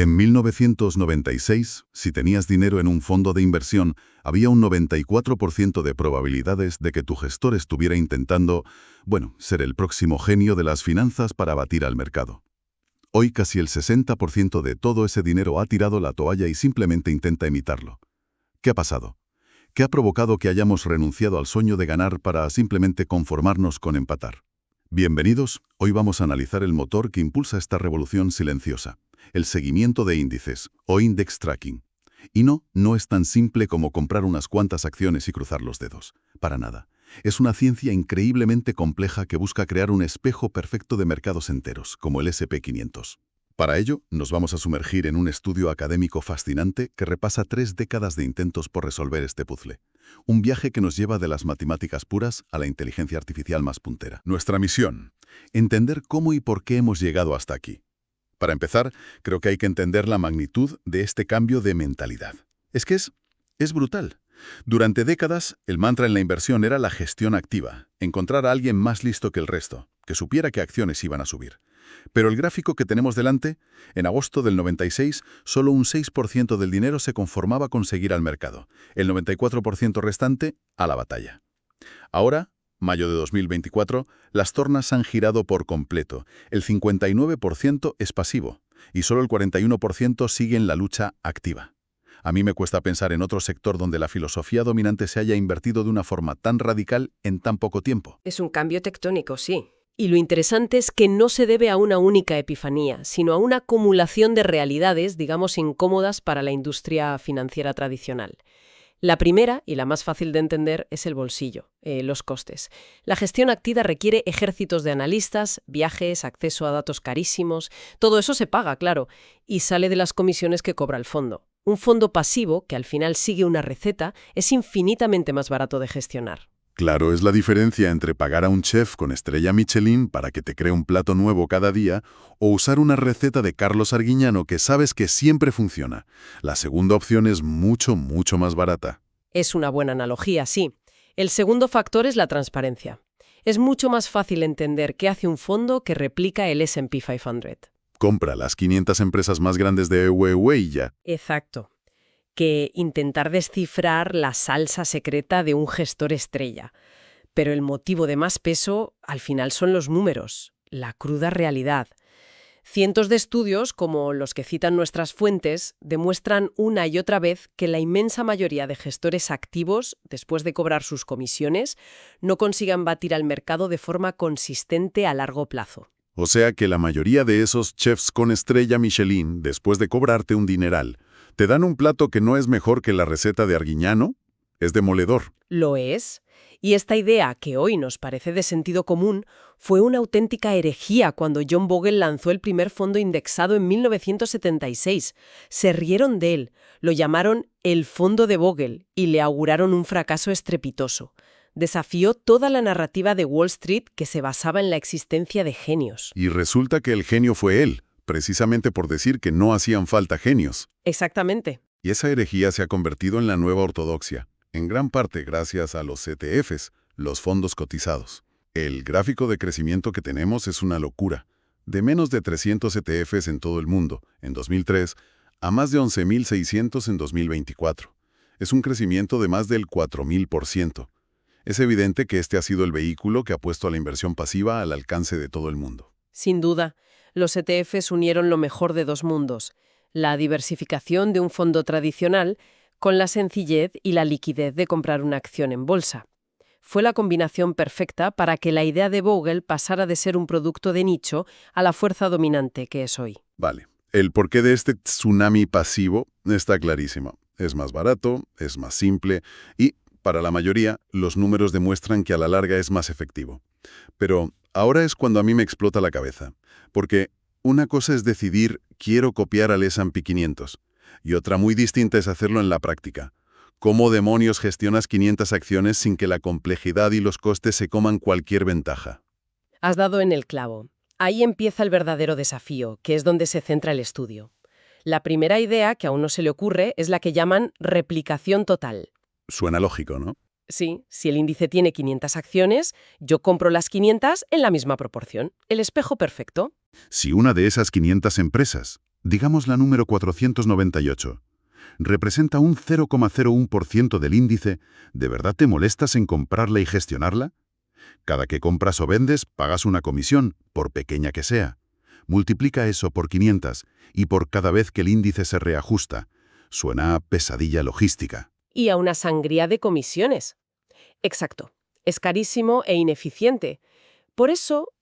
En 1996, si tenías dinero en un fondo de inversión, había un 94% de probabilidades de que tu gestor estuviera intentando, ser el próximo genio de las finanzas para batir al mercado. Hoy casi el 60% de todo ese dinero ha tirado la toalla y simplemente intenta imitarlo. ¿Qué ha pasado? ¿Qué ha provocado que hayamos renunciado al sueño de ganar para simplemente conformarnos con empatar? Bienvenidos, hoy vamos a analizar el motor que impulsa esta revolución silenciosa, el seguimiento de índices, o index tracking. Y no es tan simple como comprar unas cuantas acciones y cruzar los dedos. Para nada. Es una ciencia increíblemente compleja que busca crear un espejo perfecto de mercados enteros, como el S&P 500. Para ello, nos vamos a sumergir en un estudio académico fascinante que repasa 3 décadas de intentos por resolver este puzzle. Un viaje que nos lleva de las matemáticas puras a la inteligencia artificial más puntera. Nuestra misión: entender cómo y por qué hemos llegado hasta aquí. Para empezar, creo que hay que entender la magnitud de este cambio de mentalidad. Es que es brutal. Durante décadas, el mantra en la inversión era la gestión activa, encontrar a alguien más listo que el resto, que supiera qué acciones iban a subir. Pero el gráfico que tenemos delante, en agosto del 96, solo un 6% del dinero se conformaba con seguir al mercado, el 94% restante a la batalla. Ahora, mayo de 2024, las tornas han girado por completo, el 59% es pasivo y solo el 41% sigue en la lucha activa. A mí me cuesta pensar en otro sector donde la filosofía dominante se haya invertido de una forma tan radical en tan poco tiempo. Es un cambio tectónico, sí. Y lo interesante es que no se debe a una única epifanía, sino a una acumulación de realidades, digamos, incómodas para la industria financiera tradicional. La primera, y la más fácil de entender, es el bolsillo, los costes. La gestión activa requiere ejércitos de analistas, viajes, acceso a datos carísimos. Todo eso se paga, claro, y sale de las comisiones que cobra el fondo. Un fondo pasivo, que al final sigue una receta, es infinitamente más barato de gestionar. Claro, es la diferencia entre pagar a un chef con estrella Michelin para que te cree un plato nuevo cada día o usar una receta de Carlos Arguiñano que sabes que siempre funciona. La segunda opción es mucho más barata. Es una buena analogía, sí. El segundo factor es la transparencia. Es mucho más fácil entender qué hace un fondo que replica el S&P 500. Compra las 500 empresas más grandes de EWE y ya. Exacto. Que intentar descifrar la salsa secreta de un gestor estrella. Pero el motivo de más peso, al final, son los números, la cruda realidad. Cientos de estudios, como los que citan nuestras fuentes, demuestran una y otra vez que la inmensa mayoría de gestores activos, después de cobrar sus comisiones, no consigan batir al mercado de forma consistente a largo plazo. O sea que la mayoría de esos chefs con estrella Michelin, después de cobrarte un dineral, ¿te dan un plato que no es mejor que la receta de Arguiñano? Es demoledor. Lo es. Y esta idea, que hoy nos parece de sentido común, fue una auténtica herejía cuando John Bogle lanzó el primer fondo indexado en 1976. Se rieron de él, lo llamaron el fondo de Bogle y le auguraron un fracaso estrepitoso. Desafió toda la narrativa de Wall Street que se basaba en la existencia de genios. Y resulta que el genio fue él, precisamente por decir que no hacían falta genios. Exactamente. Y esa herejía se ha convertido en la nueva ortodoxia, en gran parte gracias a los ETFs, los fondos cotizados. El gráfico de crecimiento que tenemos es una locura. De menos de 300 ETFs en todo el mundo, en 2003, a más de 11.600 en 2024. Es un crecimiento de más del 4.000%. Es evidente que este ha sido el vehículo que ha puesto a la inversión pasiva al alcance de todo el mundo. Sin duda, los ETFs unieron lo mejor de dos mundos, la diversificación de un fondo tradicional con la sencillez y la liquidez de comprar una acción en bolsa. Fue la combinación perfecta para que la idea de Bogle pasara de ser un producto de nicho a la fuerza dominante que es hoy. Vale. El porqué de este tsunami pasivo está clarísimo. Es más barato, es más simple y, para la mayoría, los números demuestran que a la larga es más efectivo. Pero ahora es cuando a mí me explota la cabeza, porque una cosa es decidir quiero copiar al S&P 500 y otra muy distinta es hacerlo en la práctica. ¿Cómo demonios gestionas 500 acciones sin que la complejidad y los costes se coman cualquier ventaja? Has dado en el clavo. Ahí empieza el verdadero desafío, que es donde se centra el estudio. La primera idea, que aún no se le ocurre, es la que llaman replicación total. Suena lógico, ¿no? Sí, si el índice tiene 500 acciones, yo compro las 500 en la misma proporción. El espejo perfecto. Si una de esas 500 empresas, Digamos la número 498. Representa un 0,01% del índice. ¿De verdad te molestas en comprarla y gestionarla? Cada que compras o vendes, pagas una comisión, por pequeña que sea. Multiplica eso por 500 y por cada vez que el índice se reajusta. Suena a pesadilla logística. Y a una sangría de comisiones. Exacto. Es carísimo e ineficiente. Por eso,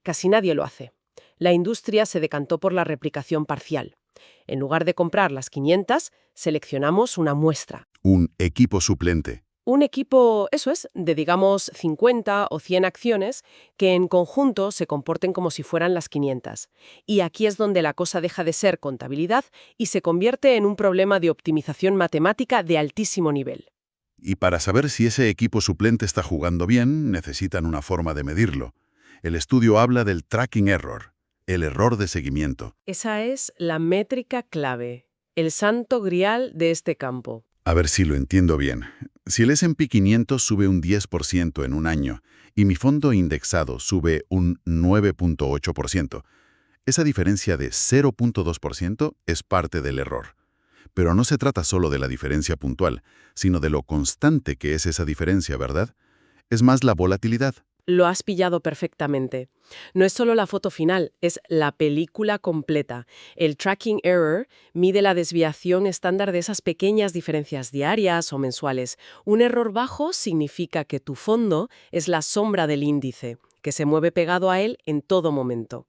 casi nadie lo hace. La industria se decantó por la replicación parcial. En lugar de comprar las 500, seleccionamos una muestra. Un equipo suplente. Un equipo, eso es, de digamos 50 o 100 acciones que en conjunto se comporten como si fueran las 500. Y aquí es donde la cosa deja de ser contabilidad y se convierte en un problema de optimización matemática de altísimo nivel. Y para saber si ese equipo suplente está jugando bien, necesitan una forma de medirlo. El estudio habla del tracking error, el error de seguimiento. Esa es la métrica clave, el santo grial de este campo. A ver si lo entiendo bien. Si el S&P 500 sube un 10% en un año y mi fondo indexado sube un 9,8%, esa diferencia de 0,2% es parte del error. Pero no se trata solo de la diferencia puntual, sino de lo constante que es esa diferencia, ¿verdad? Es más la volatilidad. Lo has pillado perfectamente. No es solo la foto final, es la película completa. El tracking error mide la desviación estándar de esas pequeñas diferencias diarias o mensuales. Un error bajo significa que tu fondo es la sombra del índice, que se mueve pegado a él en todo momento.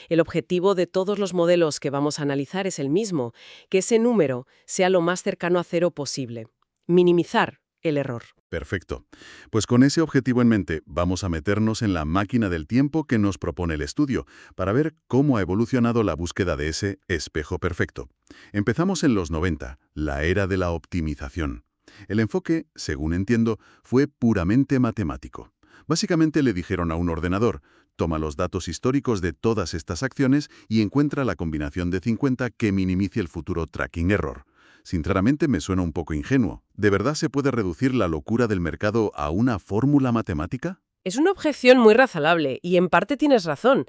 El objetivo de todos los modelos que vamos a analizar es el mismo, que ese número sea lo más cercano a cero posible. Minimizar el error. Perfecto. Pues con ese objetivo en mente, vamos a meternos en la máquina del tiempo que nos propone el estudio, para ver cómo ha evolucionado la búsqueda de ese espejo perfecto. Empezamos en los 90, la era de la optimización. El enfoque, según entiendo, fue puramente matemático. Básicamente le dijeron a un ordenador: toma los datos históricos de todas estas acciones y encuentra la combinación de 50 que minimice el futuro tracking error. Sinceramente me suena un poco ingenuo. ¿De verdad se puede reducir la locura del mercado a una fórmula matemática? Es una objeción muy razonable y en parte tienes razón,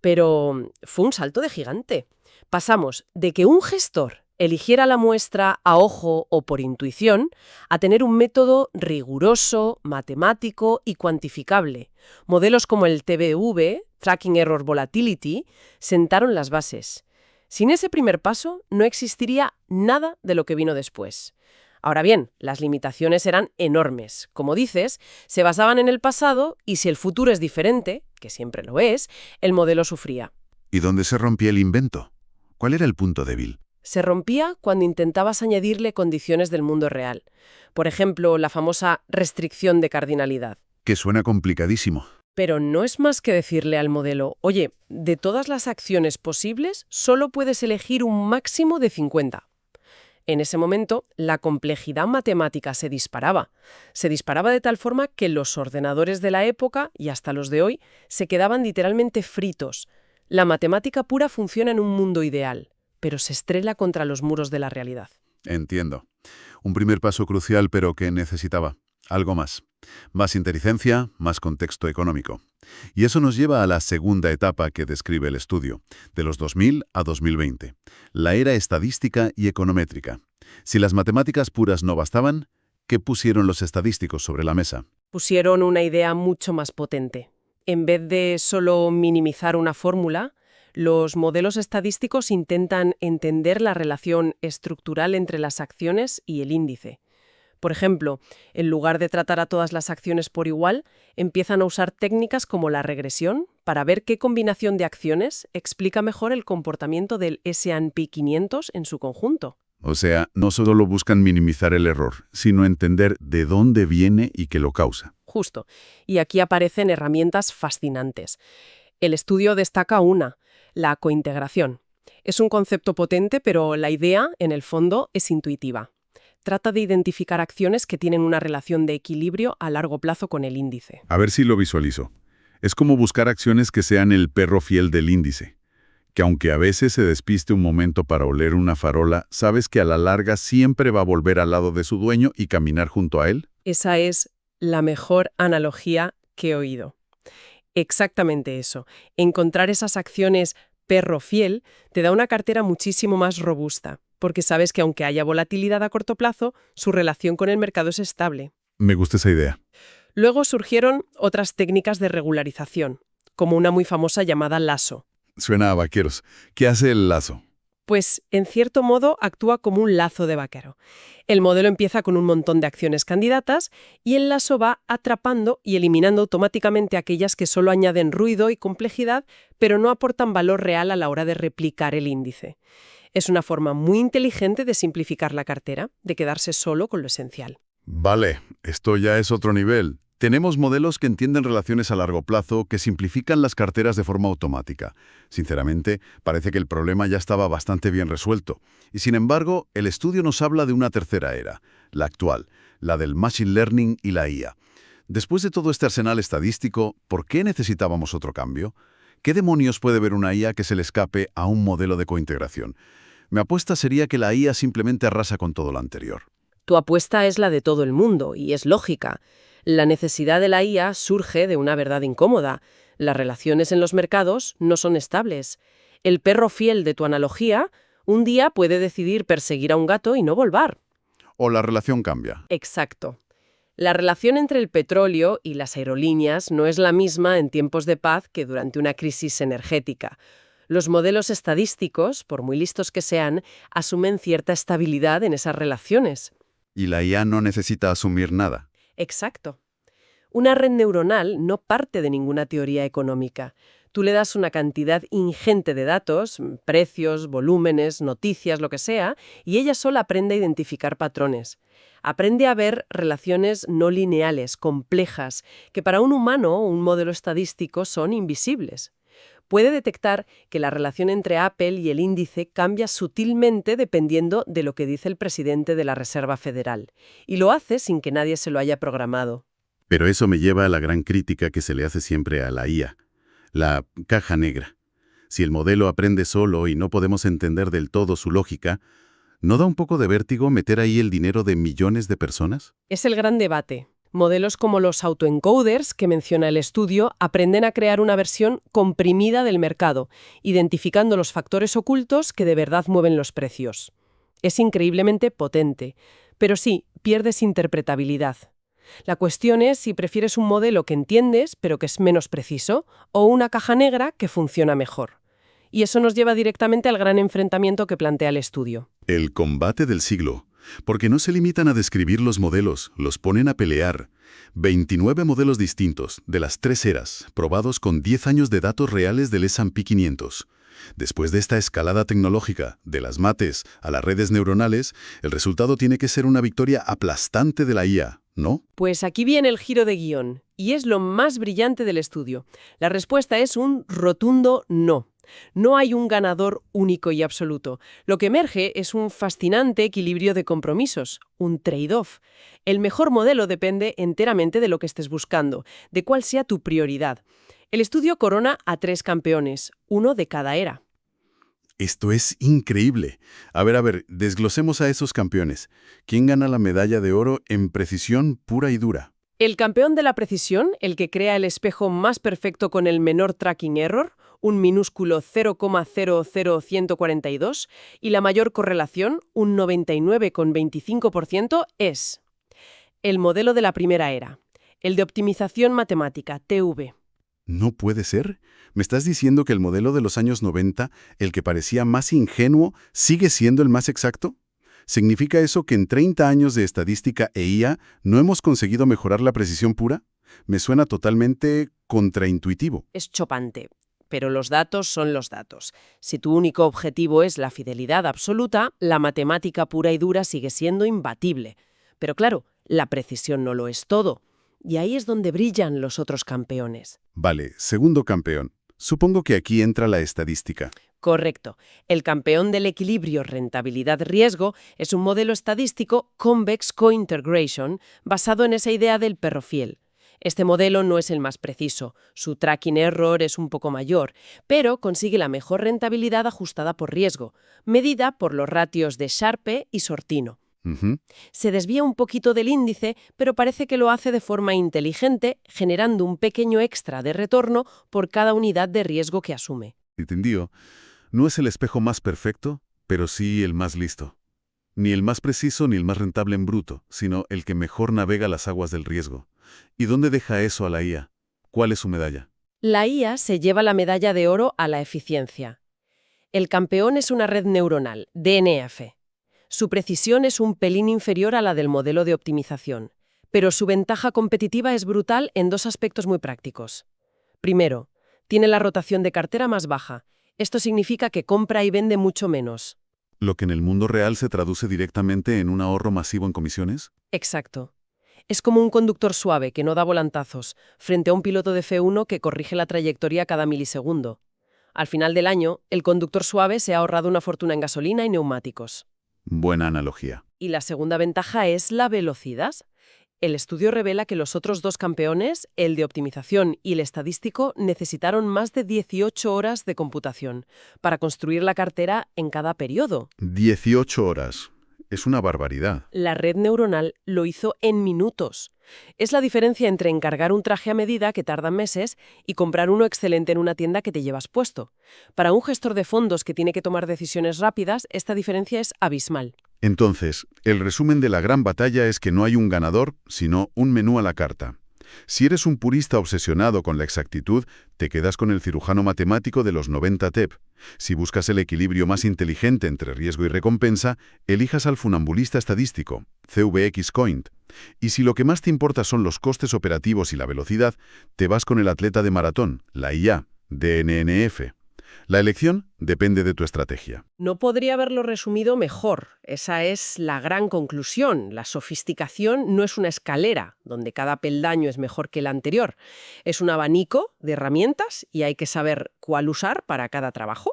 pero fue un salto de gigante. Pasamos de que un gestor eligiera la muestra a ojo o por intuición a tener un método riguroso, matemático y cuantificable. Modelos como el TBV, Tracking Error Volatility, sentaron las bases. Sin ese primer paso, no existiría nada de lo que vino después. Ahora bien, las limitaciones eran enormes. Como dices, se basaban en el pasado y si el futuro es diferente, que siempre lo es, el modelo sufría. ¿Y dónde se rompía el invento? ¿Cuál era el punto débil? Se rompía cuando intentabas añadirle condiciones del mundo real. Por ejemplo, la famosa restricción de cardinalidad. Que suena complicadísimo. Pero no es más que decirle al modelo: oye, de todas las acciones posibles, solo puedes elegir un máximo de 50. En ese momento, la complejidad matemática se disparaba. Se disparaba de tal forma que los ordenadores de la época, y hasta los de hoy, se quedaban literalmente fritos. La matemática pura funciona en un mundo ideal, pero se estrella contra los muros de la realidad. Entiendo. Un primer paso crucial, pero que necesitaba algo más. Más inteligencia, más contexto económico. Y eso nos lleva a la segunda etapa que describe el estudio, de los 2000 a 2020, la era estadística y econométrica. Si las matemáticas puras no bastaban, ¿qué pusieron los estadísticos sobre la mesa? Pusieron una idea mucho más potente. En vez de solo minimizar una fórmula, los modelos estadísticos intentan entender la relación estructural entre las acciones y el índice. Por ejemplo, en lugar de tratar a todas las acciones por igual, empiezan a usar técnicas como la regresión para ver qué combinación de acciones explica mejor el comportamiento del S&P 500 en su conjunto. O sea, no solo buscan minimizar el error, sino entender de dónde viene y qué lo causa. Justo. Y aquí aparecen herramientas fascinantes. El estudio destaca una, la cointegración. Es un concepto potente, pero la idea, en el fondo, es intuitiva. Trata de identificar acciones que tienen una relación de equilibrio a largo plazo con el índice. A ver si lo visualizo. Es como buscar acciones que sean el perro fiel del índice, que aunque a veces se despiste un momento para oler una farola, sabes que a la larga siempre va a volver al lado de su dueño y caminar junto a él. Esa es la mejor analogía que he oído. Exactamente eso. Encontrar esas acciones perro fiel te da una cartera muchísimo más robusta, porque sabes que aunque haya volatilidad a corto plazo, su relación con el mercado es estable. Me gusta esa idea. Luego surgieron otras técnicas de regularización, como una muy famosa llamada lazo. Suena a vaqueros. ¿Qué hace el lazo? Pues, en cierto modo, actúa como un lazo de vaquero. El modelo empieza con un montón de acciones candidatas y el lazo va atrapando y eliminando automáticamente aquellas que solo añaden ruido y complejidad, pero no aportan valor real a la hora de replicar el índice. Es una forma muy inteligente de simplificar la cartera, de quedarse solo con lo esencial. Vale, esto ya es otro nivel. Tenemos modelos que entienden relaciones a largo plazo, que simplifican las carteras de forma automática. Sinceramente, parece que el problema ya estaba bastante bien resuelto. Y sin embargo, el estudio nos habla de una tercera era, la actual, la del Machine Learning y la IA. Después de todo este arsenal estadístico, ¿por qué necesitábamos otro cambio? ¿Qué demonios puede ver una IA que se le escape a un modelo de cointegración? Mi apuesta sería que la IA simplemente arrasa con todo lo anterior. Tu apuesta es la de todo el mundo, y es lógica. La necesidad de la IA surge de una verdad incómoda. Las relaciones en los mercados no son estables. El perro fiel de tu analogía un día puede decidir perseguir a un gato y no volver. O la relación cambia. Exacto. La relación entre el petróleo y las aerolíneas no es la misma en tiempos de paz que durante una crisis energética. Los modelos estadísticos, por muy listos que sean, asumen cierta estabilidad en esas relaciones. Y la IA no necesita asumir nada. Exacto. Una red neuronal no parte de ninguna teoría económica. Tú le das una cantidad ingente de datos, precios, volúmenes, noticias, lo que sea, y ella sola aprende a identificar patrones. Aprende a ver relaciones no lineales, complejas, que para un humano o un modelo estadístico son invisibles. Puede detectar que la relación entre Apple y el índice cambia sutilmente dependiendo de lo que dice el presidente de la Reserva Federal, y lo hace sin que nadie se lo haya programado. Pero eso me lleva a la gran crítica que se le hace siempre a la IA, la caja negra. Si el modelo aprende solo y no podemos entender del todo su lógica, ¿no da un poco de vértigo meter ahí el dinero de millones de personas? Es el gran debate. Modelos como los autoencoders que menciona el estudio aprenden a crear una versión comprimida del mercado, identificando los factores ocultos que de verdad mueven los precios. Es increíblemente potente, pero sí, pierdes interpretabilidad. La cuestión es si prefieres un modelo que entiendes, pero que es menos preciso, o una caja negra que funciona mejor. Y eso nos lleva directamente al gran enfrentamiento que plantea el estudio. El combate del siglo. Porque no se limitan a describir los modelos, los ponen a pelear. 29 modelos distintos, de las 3 eras, probados con 10 años de datos reales del S&P 500. Después de esta escalada tecnológica, de las mates a las redes neuronales, el resultado tiene que ser una victoria aplastante de la IA, ¿no? Pues aquí viene el giro de guión, y es lo más brillante del estudio. La respuesta es un rotundo no. No hay un ganador único y absoluto. Lo que emerge es un fascinante equilibrio de compromisos, un trade-off. El mejor modelo depende enteramente de lo que estés buscando, de cuál sea tu prioridad. El estudio corona a 3 campeones, uno de cada era. Esto es increíble. A ver, desglosemos a esos campeones. ¿Quién gana la medalla de oro en precisión pura y dura? El campeón de la precisión, el que crea el espejo más perfecto con el menor tracking error, un minúsculo 0,00142, y la mayor correlación, un 99,25%, es el modelo de la primera era, el de optimización matemática, TV. No puede ser. ¿Me estás diciendo que el modelo de los años 90, el que parecía más ingenuo, sigue siendo el más exacto? ¿Significa eso que en 30 años de estadística e IA no hemos conseguido mejorar la precisión pura? Me suena totalmente contraintuitivo. Es chocante, pero los datos son los datos. Si tu único objetivo es la fidelidad absoluta, la matemática pura y dura sigue siendo imbatible. Pero claro, la precisión no lo es todo. Y ahí es donde brillan los otros campeones. Vale, segundo campeón. Supongo que aquí entra la estadística. Correcto. El campeón del equilibrio rentabilidad-riesgo es un modelo estadístico Convex Cointegration basado en esa idea del perro fiel. Este modelo no es el más preciso, su tracking error es un poco mayor, pero consigue la mejor rentabilidad ajustada por riesgo, medida por los ratios de Sharpe y Sortino. Se desvía un poquito del índice, pero parece que lo hace de forma inteligente, generando un pequeño extra de retorno por cada unidad de riesgo que asume. Entendido. No es el espejo más perfecto, pero sí el más listo. Ni el más preciso ni el más rentable en bruto, sino el que mejor navega las aguas del riesgo. ¿Y dónde deja eso a la IA? ¿Cuál es su medalla? La IA se lleva la medalla de oro a la eficiencia. El campeón es una red neuronal, DNF. Su precisión es un pelín inferior a la del modelo de optimización, pero su ventaja competitiva es brutal en dos aspectos muy prácticos. Primero, tiene la rotación de cartera más baja. Esto significa que compra y vende mucho menos. ¿Lo que en el mundo real se traduce directamente en un ahorro masivo en comisiones? Exacto. Es como un conductor suave que no da volantazos, frente a un piloto de F1 que corrige la trayectoria cada milisegundo. Al final del año, el conductor suave se ha ahorrado una fortuna en gasolina y neumáticos. Buena analogía. Y la segunda ventaja es la velocidad. El estudio revela que los otros dos campeones, el de optimización y el estadístico, necesitaron más de 18 horas de computación para construir la cartera en cada periodo. 18 horas. Es una barbaridad. La red neuronal lo hizo en minutos. Es la diferencia entre encargar un traje a medida que tarda meses y comprar uno excelente en una tienda que te llevas puesto. Para un gestor de fondos que tiene que tomar decisiones rápidas, esta diferencia es abismal. Entonces, el resumen de la gran batalla es que no hay un ganador, sino un menú a la carta. Si eres un purista obsesionado con la exactitud, te quedas con el cirujano matemático de los 90 TEP. Si buscas el equilibrio más inteligente entre riesgo y recompensa, elijas al funambulista estadístico, CVX Coint. Y si lo que más te importa son los costes operativos y la velocidad, te vas con el atleta de maratón, la IA, DNNF. La elección depende de tu estrategia. No podría haberlo resumido mejor. Esa es la gran conclusión. La sofisticación no es una escalera, donde cada peldaño es mejor que el anterior. Es un abanico de herramientas y hay que saber cuál usar para cada trabajo.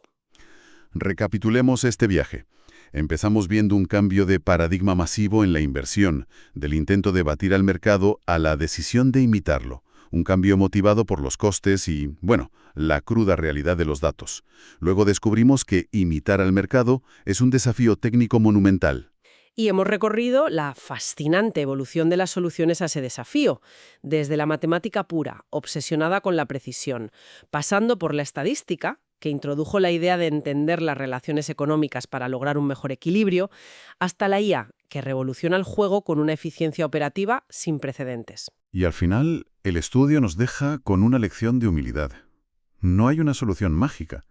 Recapitulemos este viaje. Empezamos viendo un cambio de paradigma masivo en la inversión, del intento de batir al mercado a la decisión de imitarlo. Un cambio motivado por los costes y, bueno, la cruda realidad de los datos. Luego descubrimos que imitar al mercado es un desafío técnico monumental. Y hemos recorrido la fascinante evolución de las soluciones a ese desafío, desde la matemática pura, obsesionada con la precisión, pasando por la estadística, que introdujo la idea de entender las relaciones económicas para lograr un mejor equilibrio, hasta la IA, que revoluciona el juego con una eficiencia operativa sin precedentes. Y al final, el estudio nos deja con una lección de humildad. No hay una solución mágica.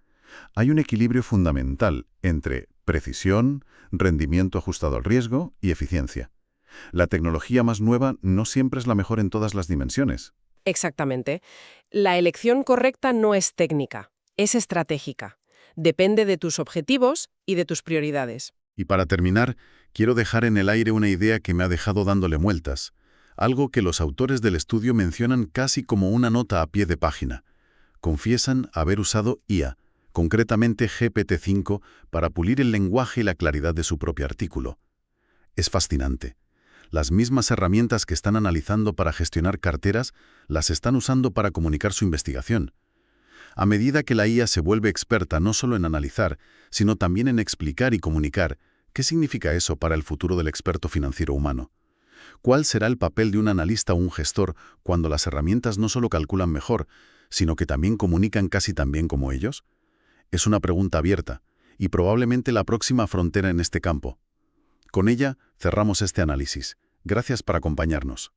Hay un equilibrio fundamental entre precisión, rendimiento ajustado al riesgo y eficiencia. La tecnología más nueva no siempre es la mejor en todas las dimensiones. Exactamente. La elección correcta no es técnica, es estratégica. Depende de tus objetivos y de tus prioridades. Y para terminar, quiero dejar en el aire una idea que me ha dejado dándole vueltas. Algo que los autores del estudio mencionan casi como una nota a pie de página. Confiesan haber usado IA, concretamente GPT-5, para pulir el lenguaje y la claridad de su propio artículo. Es fascinante. Las mismas herramientas que están analizando para gestionar carteras, las están usando para comunicar su investigación. A medida que la IA se vuelve experta no solo en analizar, sino también en explicar y comunicar, ¿qué significa eso para el futuro del experto financiero humano? ¿Cuál será el papel de un analista o un gestor cuando las herramientas no solo calculan mejor, sino que también comunican casi tan bien como ellos? Es una pregunta abierta, y probablemente la próxima frontera en este campo. Con ella cerramos este análisis. Gracias por acompañarnos.